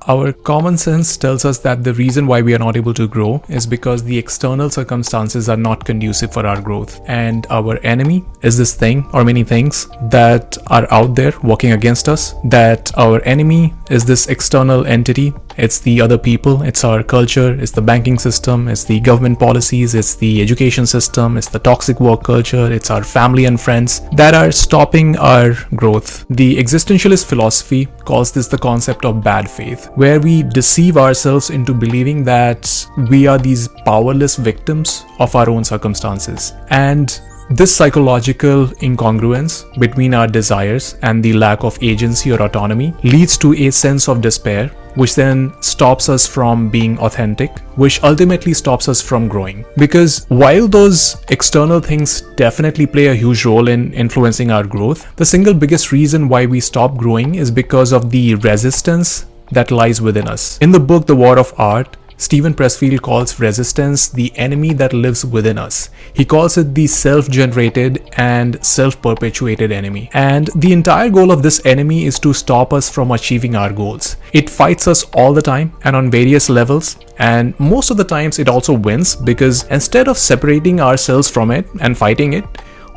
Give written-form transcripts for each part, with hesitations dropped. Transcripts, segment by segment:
Our common sense tells us that the reason why we are not able to grow is because the external circumstances are not conducive for our growth. And our enemy is this thing or many things that are out there working against us. That our enemy is this external entity. It's the other people, it's our culture, it's the banking system, it's the government policies, it's the education system, it's the toxic work culture, it's our family and friends that are stopping our growth. The existentialist philosophy calls this the concept of bad faith, where we deceive ourselves into believing that we are these powerless victims of our own circumstances. And this psychological incongruence between our desires and the lack of agency or autonomy leads to a sense of despair, which then stops us from being authentic, which ultimately stops us from growing. Because while those external things definitely play a huge role in influencing our growth, the single biggest reason why we stop growing is because of the resistance that lies within us. In the book, The War of Art, Steven Pressfield calls resistance the enemy that lives within us. He calls it the self-generated and self-perpetuated enemy. And the entire goal of this enemy is to stop us from achieving our goals. It fights us all the time and on various levels. And most of the times it also wins, because instead of separating ourselves from it and fighting it,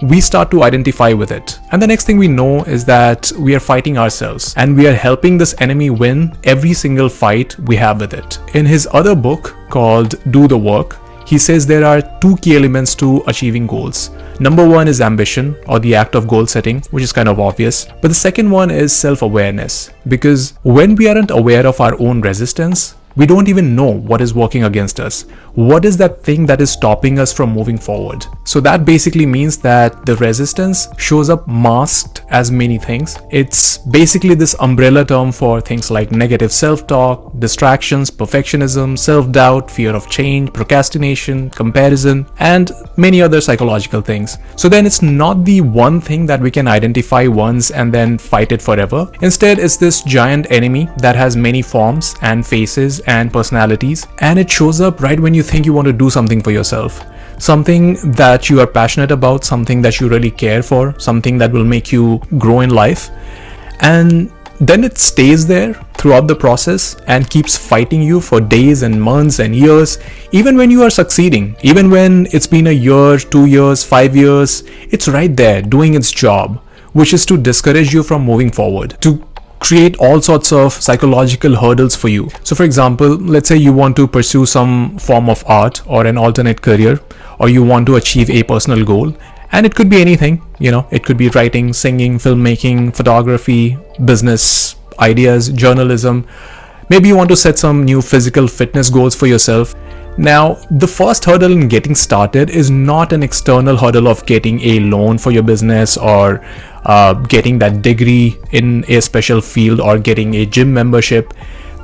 we start to identify with it. And the next thing we know is that we are fighting ourselves and we are helping this enemy win every single fight we have with it. In his other book called Do the Work, he says there are two key elements to achieving goals. Number one is ambition, or the act of goal setting, which is kind of obvious. But the second one is self-awareness, because when we aren't aware of our own resistance, we don't even know what is working against us. What is that thing that is stopping us from moving forward? So that basically means that the resistance shows up masked as many things. It's basically this umbrella term for things like negative self-talk, distractions, perfectionism, self-doubt, fear of change, procrastination, comparison, and many other psychological things. So then it's not the one thing that we can identify once and then fight it forever. Instead, it's this giant enemy that has many forms and faces and personalities, and it shows up right when you think you want to do something for yourself, something that you are passionate about, something that you really care for, something that will make you grow in life, and then it stays there throughout the process and keeps fighting you for days and months and years. Even when you are succeeding, even when it's been a year, 2 years, 5 years, it's right there doing its job, which is to discourage you from moving forward, to create all sorts of psychological hurdles for you. So for example, let's say you want to pursue some form of art or an alternate career, or you want to achieve a personal goal, and it could be anything, it could be writing, singing, filmmaking, photography, business ideas, journalism. Maybe you want to set some new physical fitness goals for yourself. Now, the first hurdle in getting started is not an external hurdle of getting a loan for your business or getting that degree in a special field or getting a gym membership.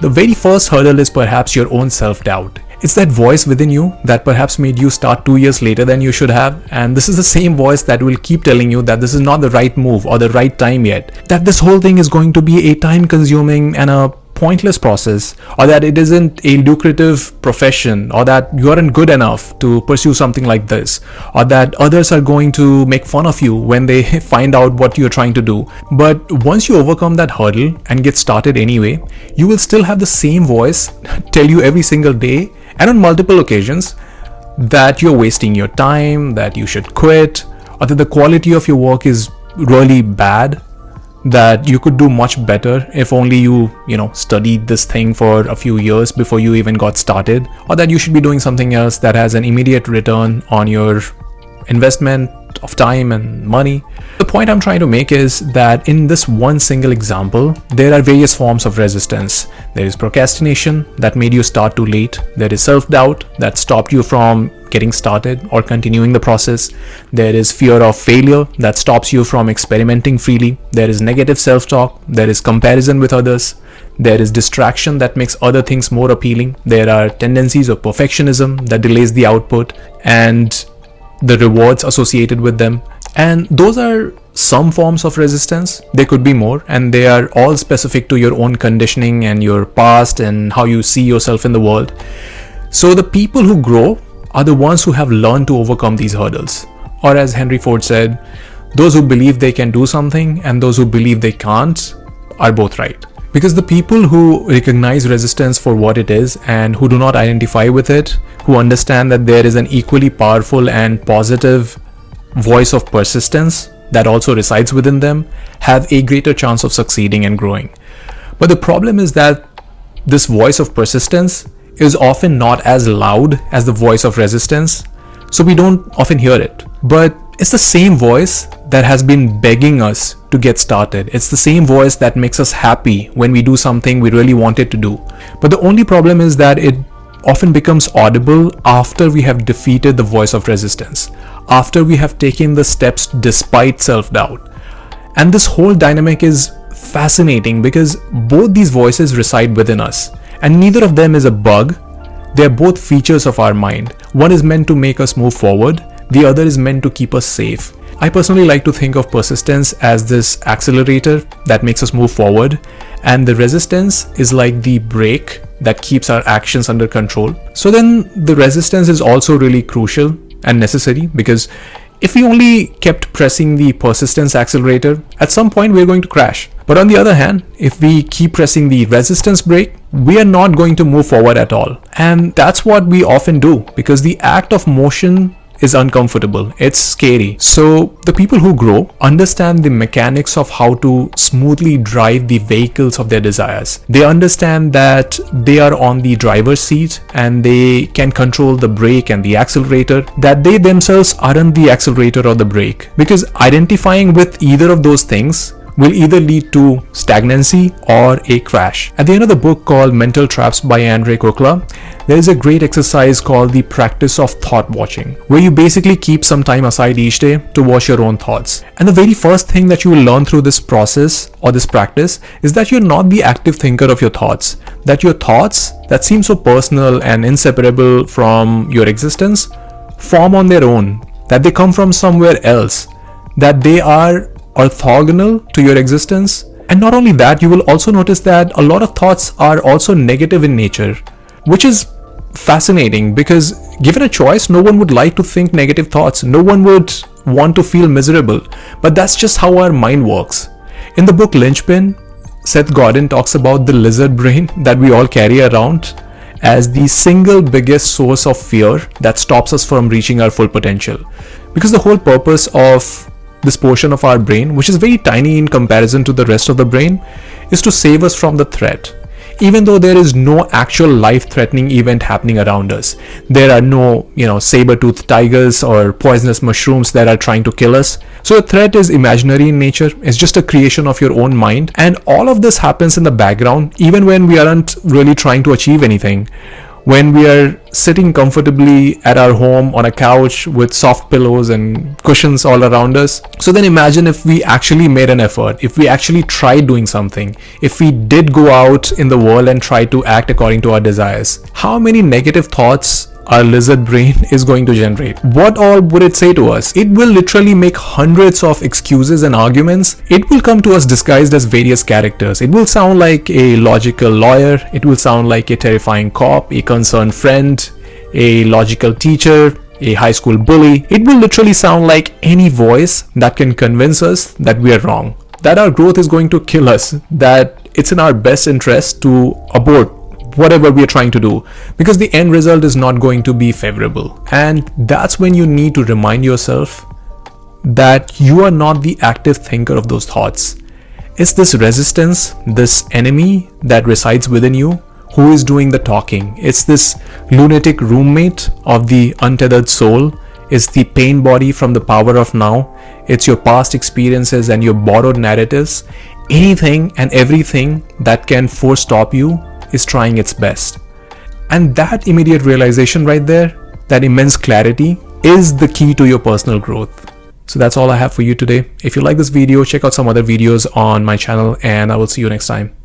The very first hurdle is perhaps your own self-doubt. It's that voice within you that perhaps made you start 2 years later than you should have. And this is the same voice that will keep telling you that this is not the right move or the right time yet, that this whole thing is going to be a time-consuming and a pointless process, or that it isn't a lucrative profession, or that you aren't good enough to pursue something like this, or that others are going to make fun of you when they find out what you're trying to do. But once you overcome that hurdle and get started anyway, you will still have the same voice tell you every single day and on multiple occasions that you're wasting your time, that you should quit, or that the quality of your work is really bad, that you could do much better if only you studied this thing for a few years before you even got started, or that you should be doing something else that has an immediate return on your investment of time and money. The point I'm trying to make is that in this one single example, there are various forms of resistance. There is procrastination that made you start too late. There is self-doubt that stopped you from getting started or continuing the process. There is fear of failure that stops you from experimenting freely. There is negative self-talk. There is comparison with others. There is distraction that makes other things more appealing. There are tendencies of perfectionism that delays the output and the rewards associated with them. And those are some forms of resistance. There could be more, and they are all specific to your own conditioning and your past and how you see yourself in the world. So the people who grow are the ones who have learned to overcome these hurdles. Or as Henry Ford said, those who believe they can do something and those who believe they can't are both right. Because the people who recognize resistance for what it is and who do not identify with it, who understand that there is an equally powerful and positive voice of persistence that also resides within them, have a greater chance of succeeding and growing. But the problem is that this voice of persistence is often not as loud as the voice of resistance, so we don't often hear it. But it's the same voice that has been begging us to get started. It's the same voice that makes us happy when we do something we really wanted to do. But the only problem is that it often becomes audible after we have defeated the voice of resistance, after we have taken the steps despite self-doubt. And this whole dynamic is fascinating because both these voices reside within us, and neither of them is a bug. They're both features of our mind. One is meant to make us move forward, the other is meant to keep us safe. I personally like to think of persistence as this accelerator that makes us move forward, and the resistance is like the brake that keeps our actions under control. So then the resistance is also really crucial and necessary, because if we only kept pressing the persistence accelerator, at some point we're going to crash. But on the other hand, if we keep pressing the resistance brake, we are not going to move forward at all. And that's what we often do, because the act of motion is uncomfortable, it's scary. So the people who grow understand the mechanics of how to smoothly drive the vehicles of their desires. They understand that they are on the driver's seat and they can control the brake and the accelerator, that they themselves aren't the accelerator or the brake. Because identifying with either of those things will either lead to stagnancy or a crash. At the end of the book called Mentaltraps by Andre Kukla, there is a great exercise called the practice of thought watching, where you basically keep some time aside each day to watch your own thoughts. And the very first thing that you will learn through this process or this practice is that you're not the active thinker of your thoughts, that your thoughts that seem so personal and inseparable from your existence form on their own, that they come from somewhere else, that they are orthogonal to your existence. And not only that, you will also notice that a lot of thoughts are also negative in nature, which is fascinating, because given a choice, no one would like to think negative thoughts. No one would want to feel miserable, but that's just how our mind works. In the book Linchpin, Sethgodin talks about the lizard brain that we all carry around as the single biggest source of fear that stops us from reaching our full potential. Because the whole purpose of this portion of our brain, which is very tiny in comparison to the rest of the brain, is to save us from the threat. Even though there is no actual life-threatening event happening around us, there are no, saber-toothed tigers or poisonous mushrooms that are trying to kill us. So the threat is imaginary in nature. It's just a creation of your own mind. And all of this happens in the background, even when we aren't really trying to achieve anything. When we are sitting comfortably at our home on a couch with soft pillows and cushions all around us. So then imagine if we actually made an effort, if we actually tried doing something, if we did go out in the world and try to act according to our desires. How many negative thoughts our lizard brain is going to generate? What all would it say to us? It will literally make hundreds of excuses and arguments. It will come to us disguised as various characters. It will sound like a logical lawyer. It will sound like a terrifying cop, a concerned friend, a logical teacher, a high school bully. It will literally sound like any voice that can convince us that we are wrong, that our growth is going to kill us, that it's in our best interest to abort whatever we are trying to do, because the end result is not going to be favorable. And that's when you need to remind yourself that you are not the active thinker of those thoughts. It's this resistance, this enemy that resides within you, who is doing the talking. It's this lunatic roommate of the untethered soul. It's the pain body from the power of now. It's your past experiences and your borrowed narratives. Anything and everything that can forestop you is trying its best. And that immediate realization right there, that immense clarity, is the key to your personal growth. So that's all I have for you today. If you like this video, check out some other videos on my channel, and I will see you next time.